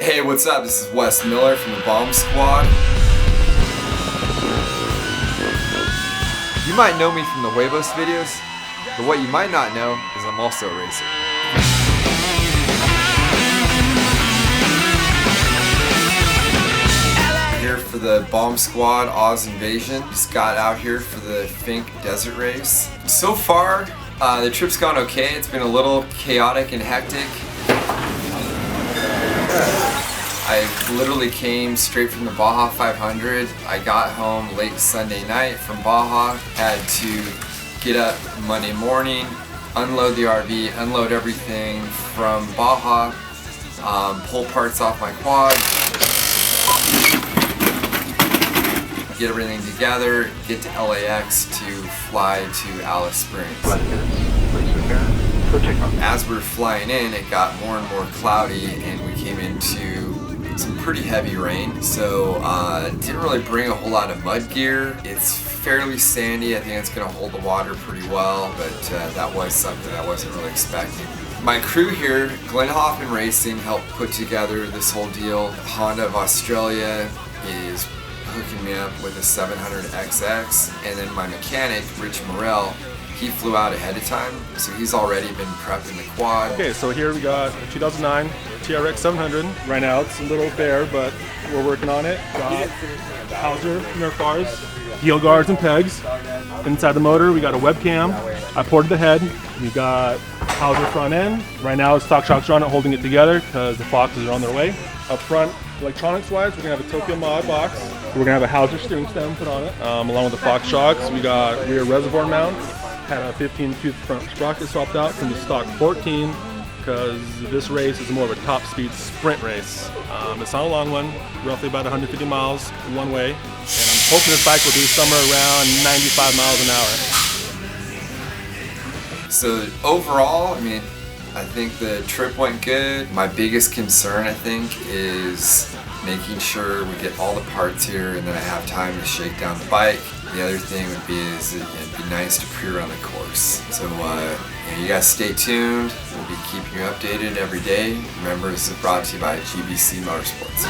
Hey, what's up? This is Wes Miller from the Bomb Squad. You might know me from the Huevos videos, but what you might not know is I'm also a racer. Here for the Bomb Squad Oz Invasion. Just got out here for the Finke Desert Race. So far, the trip's gone okay. It's been a little chaotic and hectic. I literally came straight from the Baja 500. I got home late Sunday night from Baja. Had to get up Monday morning, unload the RV, unload everything from Baja, pull parts off my quad, get everything together, get to LAX to fly to Alice Springs. As we were flying in, it got more and more cloudy and we came into some pretty heavy rain, so didn't really bring a whole lot of mud gear. It's fairly sandy. I think it's going to hold the water pretty well, but that was something I wasn't really expecting. My crew here, Glenn Hoffman Racing, helped put together this whole deal. Honda of Australia is hooking me up with a 700XX, and then my mechanic, Rich Morrell, he flew out ahead of time, so he's already been prepping the quad. Okay, so here we got a 2009 TRX 700. Right now it's a little bare, but we're working on it. Got Hauser Nerf bars, heel guards and pegs. Inside the motor we got a webcam. I ported the head. We got Hauser front end. Right now it's stock shocks on it holding it together because the Foxes are on their way. Up front, electronics wise, we're gonna have a Tokyo Mod box. We're gonna have a Hauser steering stem put on it, along with the Fox shocks. We got rear reservoir mounts. Had a 15-tooth front sprocket swapped out from the stock 14 because this race is more of a top speed sprint race. It's not a long one, roughly about 150 miles one way, and I'm hoping this bike will do somewhere around 95 miles an hour. So overall, I think the trip went good. My biggest concern, I think, is making sure we get all the parts here and then I have time to shake down the bike. The other thing would be it'd be nice to pre-run the course. So you guys stay tuned. We'll be keeping you updated every day. Remember, this is brought to you by GBC Motorsports.